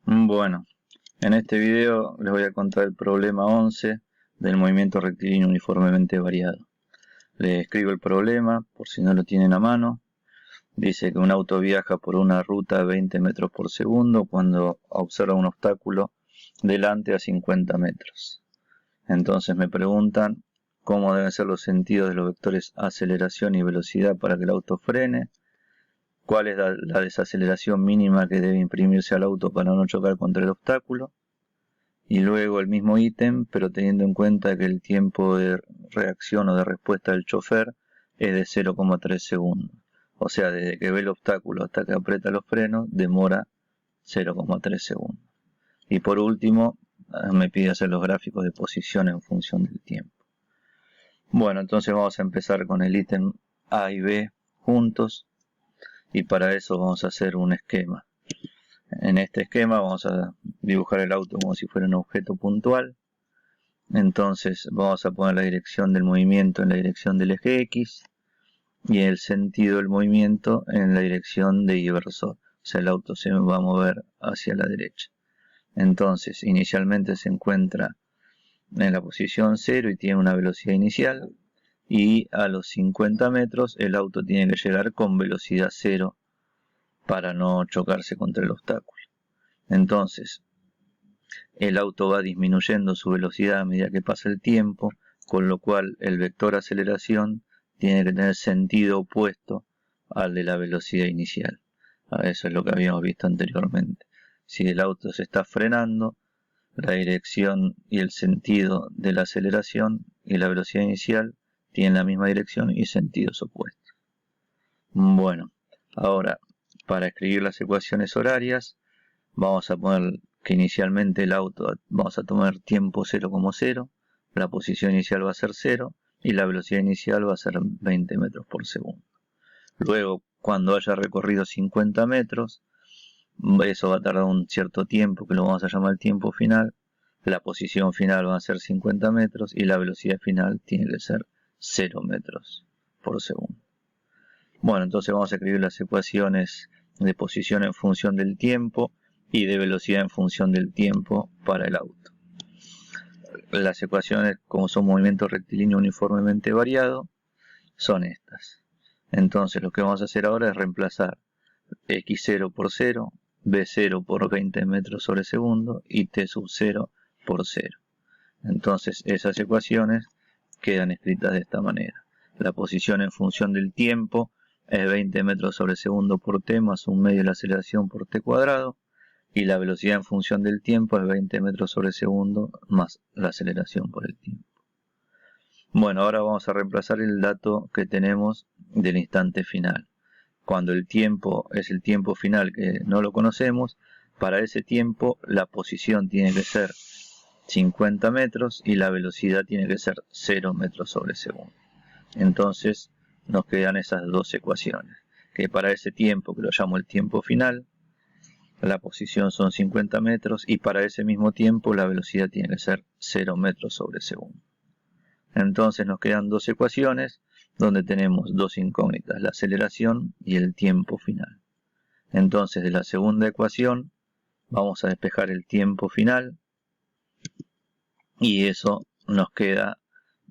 Bueno, en este video les voy a contar el problema 11 del movimiento rectilíneo uniformemente variado. Les escribo el problema por si no lo tienen a mano. Dice que un auto viaja por una ruta a 20 metros por segundo cuando observa un obstáculo delante a 50 metros. Entonces me preguntan cómo deben ser los sentidos de los vectores aceleración y velocidad para que el auto frene. ¿Cuál es la desaceleración mínima que debe imprimirse al auto para no chocar contra el obstáculo? Y luego el mismo ítem, pero teniendo en cuenta que el tiempo de reacción o de respuesta del chofer es de 0,3 segundos. O sea, desde que ve el obstáculo hasta que aprieta los frenos, demora 0,3 segundos. Y por último, me pide hacer los gráficos de posición en función del tiempo. Bueno, entonces vamos a empezar con el ítem A y B juntos. Y para eso vamos a hacer un esquema. En este esquema vamos a dibujar el auto como si fuera un objeto puntual. Entonces vamos a poner la dirección del movimiento en la dirección del eje X y el sentido del movimiento en la dirección de inversor. O sea, el auto se va a mover hacia la derecha. Entonces, inicialmente se encuentra en la posición 0 y tiene una velocidad inicial. Y a los 50 metros el auto tiene que llegar con velocidad 0 para no chocarse contra el obstáculo. Entonces, el auto va disminuyendo su velocidad a medida que pasa el tiempo, con lo cual el vector aceleración tiene que tener sentido opuesto al de la velocidad inicial. Eso es lo que habíamos visto anteriormente. Si el auto se está frenando, la dirección y el sentido de la aceleración y la velocidad inicial tienen la misma dirección y sentidos opuestos. Bueno, ahora para escribir las ecuaciones horarias vamos a poner que inicialmente el auto, vamos a tomar tiempo 0 como 0, la posición inicial va a ser 0 y la velocidad inicial va a ser 20 metros por segundo. Luego, cuando haya recorrido 50 metros, eso va a tardar un cierto tiempo que lo vamos a llamar el tiempo final. La posición final va a ser 50 metros y la velocidad final tiene que ser 0 metros por segundo. Bueno, entonces vamos a escribir las ecuaciones de posición en función del tiempo y de velocidad en función del tiempo para el auto. Las ecuaciones, como son movimiento rectilíneo uniformemente variado, son estas. Entonces lo que vamos a hacer ahora es reemplazar x0 por 0, b0 por 20 metros sobre segundo y t sub 0 por 0. Entonces esas ecuaciones quedan escritas de esta manera. La posición en función del tiempo es 20 metros sobre segundo por t más un medio de la aceleración por t cuadrado. Y la velocidad en función del tiempo es 20 metros sobre segundo más la aceleración por el tiempo. Bueno, ahora vamos a reemplazar el dato que tenemos del instante final. Cuando el tiempo es el tiempo final que no lo conocemos, para ese tiempo la posición tiene que ser 50 metros y la velocidad tiene que ser 0 metros sobre segundo. Entonces nos quedan esas dos ecuaciones, que para ese tiempo, que lo llamo el tiempo final, la posición son 50 metros y para ese mismo tiempo la velocidad tiene que ser 0 metros sobre segundo. Entonces nos quedan dos ecuaciones donde tenemos dos incógnitas, la aceleración y el tiempo final. Entonces de la segunda ecuación vamos a despejar el tiempo final y eso nos queda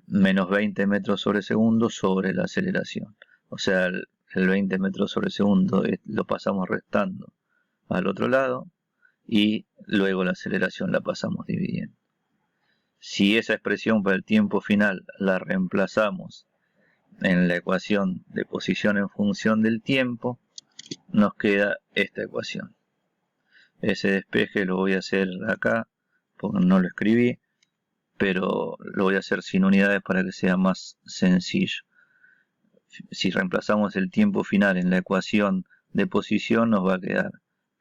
menos 20 metros sobre segundo sobre la aceleración. O sea, el 20 metros sobre segundo lo pasamos restando al otro lado y luego la aceleración la pasamos dividiendo. Si esa expresión para el tiempo final la reemplazamos en la ecuación de posición en función del tiempo, nos queda esta ecuación. Ese despeje lo voy a hacer acá porque no lo escribí, pero lo voy a hacer sin unidades para que sea más sencillo. Si reemplazamos el tiempo final en la ecuación de posición, nos va a quedar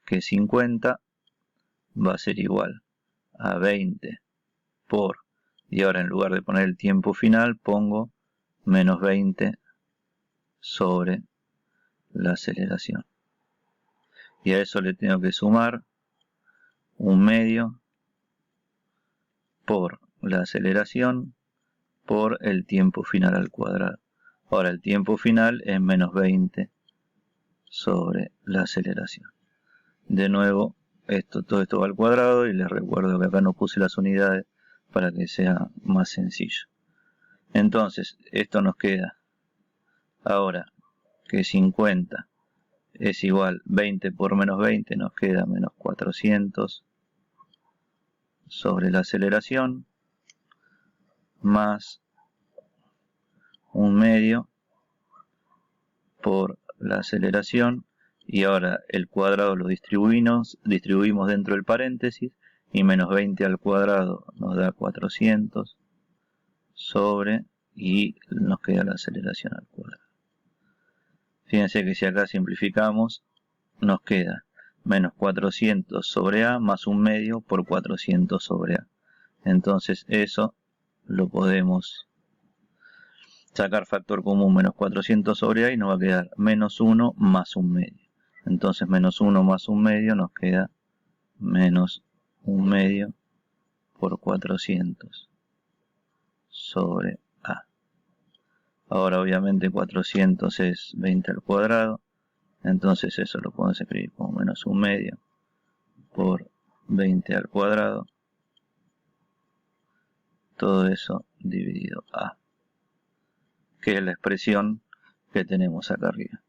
que 50 va a ser igual a 20 por, y ahora en lugar de poner el tiempo final pongo menos 20 sobre la aceleración. Y a eso le tengo que sumar un medio por la aceleración por el tiempo final al cuadrado. Ahora el tiempo final es menos 20 sobre la aceleración. De nuevo todo esto va al cuadrado, y les recuerdo que acá no puse las unidades para que sea más sencillo. Entonces, esto nos queda ahora que 50 es igual 20 por menos 20, nos queda menos 400 sobre la aceleración, más un medio por la aceleración, y ahora el cuadrado lo distribuimos dentro del paréntesis, y menos 20 al cuadrado nos da 400 sobre, y nos queda la aceleración al cuadrado. Fíjense que si acá simplificamos, nos queda menos 400 sobre a más un medio por 400 sobre a. Entonces eso lo podemos sacar factor común, menos 400 sobre a, y nos va a quedar menos 1 más un medio. Entonces menos 1 más un medio nos queda menos un medio por 400 sobre a. Ahora obviamente 400 es 20 al cuadrado, entonces eso lo podemos escribir como menos un medio por 20 al cuadrado, todo eso dividido a, que es la expresión que tenemos acá arriba.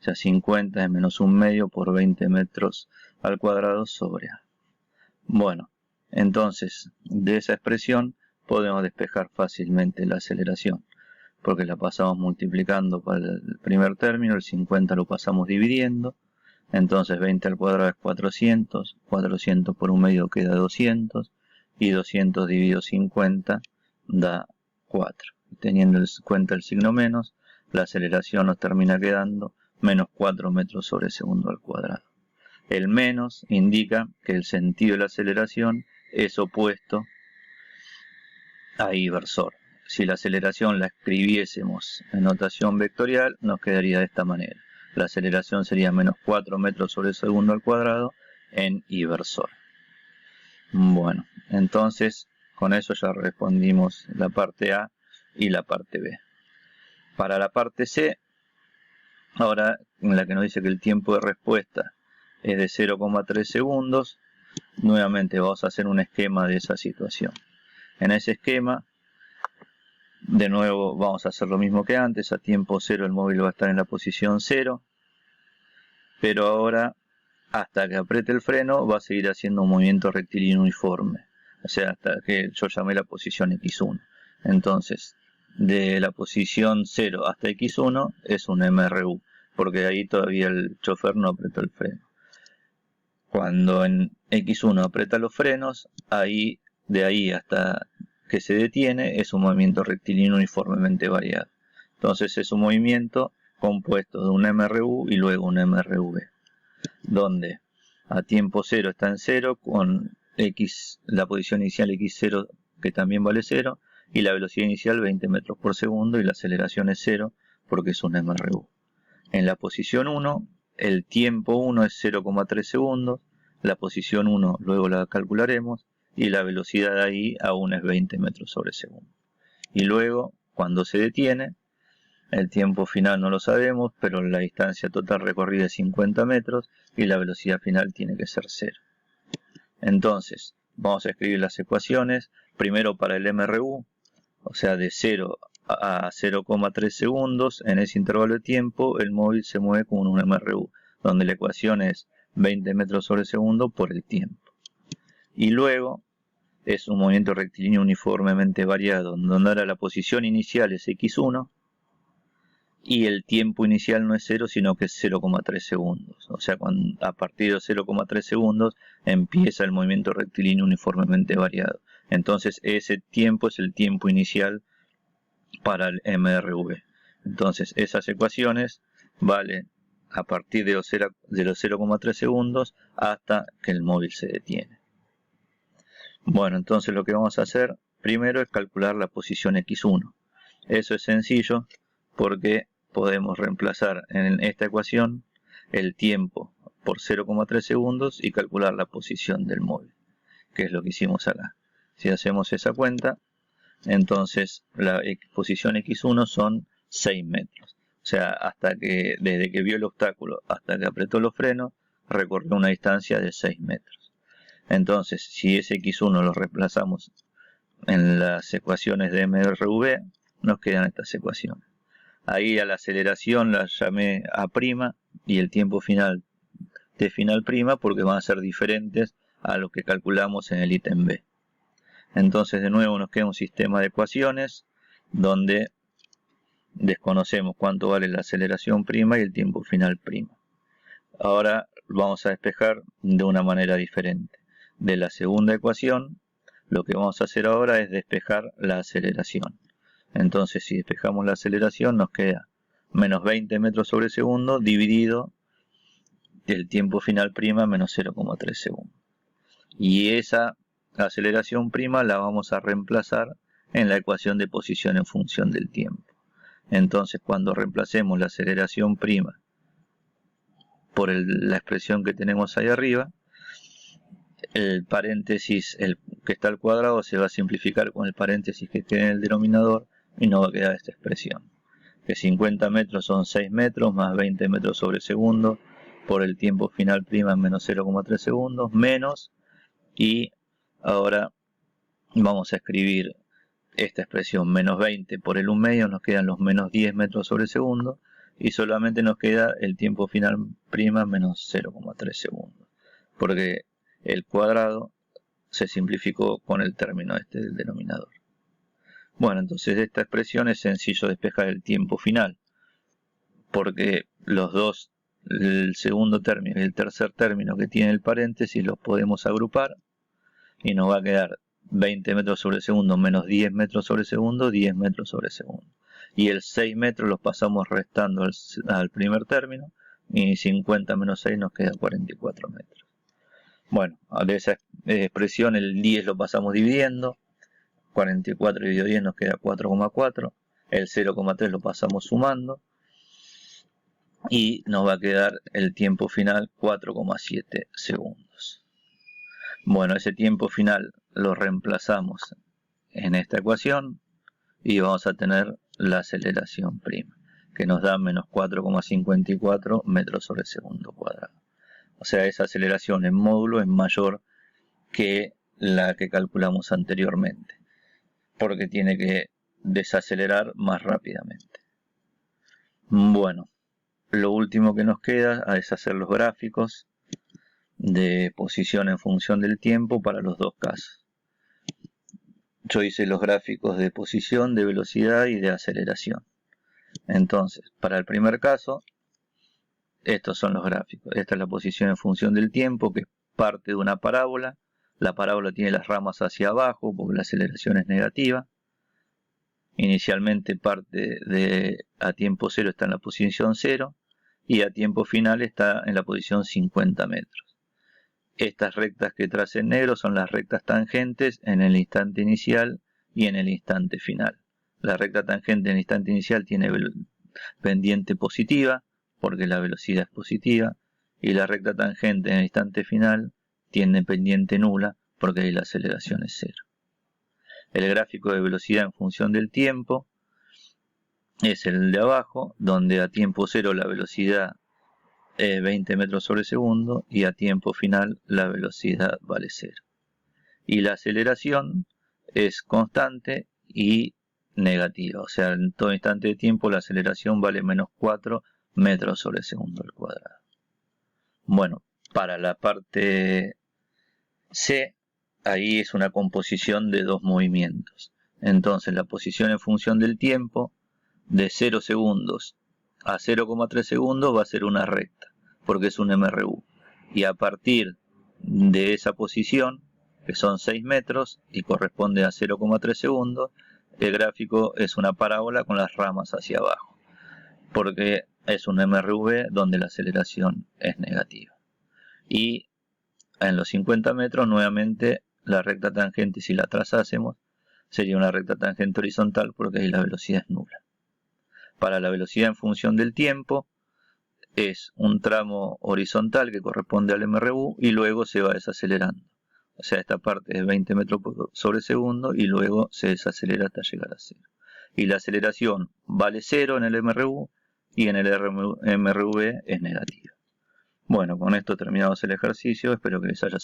O sea, 50 es menos un medio por 20 metros al cuadrado sobre a. Bueno, entonces de esa expresión podemos despejar fácilmente la aceleración, porque la pasamos multiplicando para el primer término, el 50 lo pasamos dividiendo, entonces 20 al cuadrado es 400, 400 por un medio queda 200, y 200 dividido 50 da 4. Teniendo en cuenta el signo menos, la aceleración nos termina quedando menos 4 metros sobre segundo al cuadrado. El menos indica que el sentido de la aceleración es opuesto a inversor. Si la aceleración la escribiésemos en notación vectorial, nos quedaría de esta manera. La aceleración sería menos 4 metros sobre segundo al cuadrado en inversor. Bueno, entonces con eso ya respondimos la parte A y la parte B. Para la parte C, ahora en la que nos dice que el tiempo de respuesta es de 0,3 segundos, nuevamente vamos a hacer un esquema de esa situación. En ese esquema, de nuevo vamos a hacer lo mismo que antes. A tiempo 0 el móvil va a estar en la posición 0, pero ahora hasta que apriete el freno va a seguir haciendo un movimiento rectilíneo uniforme, o sea, hasta que yo llamé la posición X1. Entonces, de la posición 0 hasta X1 es un MRU, porque ahí todavía el chofer no apretó el freno. Cuando en X1 aprieta los frenos, de ahí hasta que se detiene es un movimiento rectilíneo uniformemente variado. Entonces es un movimiento compuesto de un MRU y luego un MRV, donde a tiempo 0 está en 0 con X, la posición inicial X0 que también vale 0, y la velocidad inicial 20 metros por segundo, y la aceleración es 0 porque es un MRU. En la posición 1 el tiempo 1 es 0,3 segundos, la posición 1 luego la calcularemos, y la velocidad de ahí aún es 20 metros sobre segundo. Y luego, cuando se detiene, el tiempo final no lo sabemos, pero la distancia total recorrida es 50 metros y la velocidad final tiene que ser 0. Entonces, vamos a escribir las ecuaciones, primero para el MRU, o sea, de 0 a 0,3 segundos, en ese intervalo de tiempo el móvil se mueve como un MRU, donde la ecuación es 20 metros sobre segundo por el tiempo. Y luego es un movimiento rectilíneo uniformemente variado, donde ahora la posición inicial es X1 y el tiempo inicial no es 0, sino que es 0,3 segundos. O sea, a partir de 0,3 segundos empieza el movimiento rectilíneo uniformemente variado. Entonces ese tiempo es el tiempo inicial para el MRV. Entonces esas ecuaciones valen a partir de los 0,3 segundos hasta que el móvil se detiene. Bueno, entonces lo que vamos a hacer primero es calcular la posición X1. Eso es sencillo porque podemos reemplazar en esta ecuación el tiempo por 0,3 segundos y calcular la posición del móvil, que es lo que hicimos acá. Si hacemos esa cuenta, entonces la posición X1 son 6 metros. O sea, desde que vio el obstáculo hasta que apretó los frenos, recorrió una distancia de 6 metros. Entonces, si ese x1 lo reemplazamos en las ecuaciones de MRV, nos quedan estas ecuaciones. Ahí a la aceleración la llamé A' y el tiempo final T final prima, porque van a ser diferentes a lo que calculamos en el ítem B. Entonces de nuevo nos queda un sistema de ecuaciones donde desconocemos cuánto vale la aceleración prima y el tiempo final prima. Ahora vamos a despejar de una manera diferente. De la segunda ecuación, lo que vamos a hacer ahora es despejar la aceleración. Entonces si despejamos la aceleración nos queda menos 20 metros sobre segundo dividido el tiempo final prima menos 0,3 segundos. Y esa aceleración prima la vamos a reemplazar en la ecuación de posición en función del tiempo. Entonces cuando reemplacemos la aceleración prima por la expresión que tenemos ahí arriba, el paréntesis que está al cuadrado se va a simplificar con el paréntesis que queda en el denominador y nos va a quedar esta expresión, que 50 metros son 6 metros más 20 metros sobre segundo por el tiempo final prima menos 0,3 segundos menos, y ahora vamos a escribir esta expresión menos 20 por el 1/2, nos quedan los menos 10 metros sobre segundo y solamente nos queda el tiempo final prima menos 0,3 segundos, porque el cuadrado se simplificó con el término este del denominador. Bueno, entonces de esta expresión es sencillo despejar el tiempo final, porque los dos, el segundo término y el tercer término que tiene el paréntesis, los podemos agrupar y nos va a quedar 20 metros sobre segundo menos 10 metros sobre segundo, 10 metros sobre segundo. Y el 6 metros los pasamos restando al primer término, y 50 menos 6 nos queda 44 metros. Bueno, de esa expresión el 10 lo pasamos dividiendo, 44 dividido 10 nos queda 4,4, el 0,3 lo pasamos sumando, y nos va a quedar el tiempo final 4,7 segundos. Bueno, ese tiempo final lo reemplazamos en esta ecuación y vamos a tener la aceleración prima, que nos da menos 4,54 metros sobre segundo cuadrado. O sea, esa aceleración en módulo es mayor que la que calculamos anteriormente, porque tiene que desacelerar más rápidamente. Bueno, lo último que nos queda es hacer los gráficos de posición en función del tiempo para los dos casos. Yo hice los gráficos de posición, de velocidad y de aceleración. Entonces, para el primer caso, estos son los gráficos. Esta es la posición en función del tiempo, que parte de una parábola. La parábola tiene las ramas hacia abajo porque la aceleración es negativa. Inicialmente parte a tiempo cero está en la posición 0 y a tiempo final está en la posición 50 metros. Estas rectas que trace en negro son las rectas tangentes en el instante inicial y en el instante final. La recta tangente en el instante inicial tiene pendiente positiva porque la velocidad es positiva, y la recta tangente en el instante final tiene pendiente nula porque la aceleración es 0. El gráfico de velocidad en función del tiempo es el de abajo, donde a tiempo 0 la velocidad es 20 metros sobre segundo y a tiempo final la velocidad vale 0. Y la aceleración es constante y negativa, o sea, en todo instante de tiempo la aceleración vale menos 4 metros sobre segundo al cuadrado. Bueno, para la parte C, ahí es una composición de dos movimientos. Entonces la posición en función del tiempo de 0 segundos a 0,3 segundos va a ser una recta, porque es un MRU. Y a partir de esa posición, que son 6 metros y corresponde a 0,3 segundos, el gráfico es una parábola con las ramas hacia abajo, porque es un MRV donde la aceleración es negativa. Y en los 50 metros, nuevamente, la recta tangente, si la trazásemos, sería una recta tangente horizontal porque ahí la velocidad es nula. Para la velocidad en función del tiempo, es un tramo horizontal que corresponde al MRU y luego se va desacelerando. O sea, esta parte es 20 metros sobre segundo y luego se desacelera hasta llegar a 0. Y la aceleración vale 0 en el MRU y en el MRV es negativa. Bueno, con esto terminamos el ejercicio. Espero que les haya servido.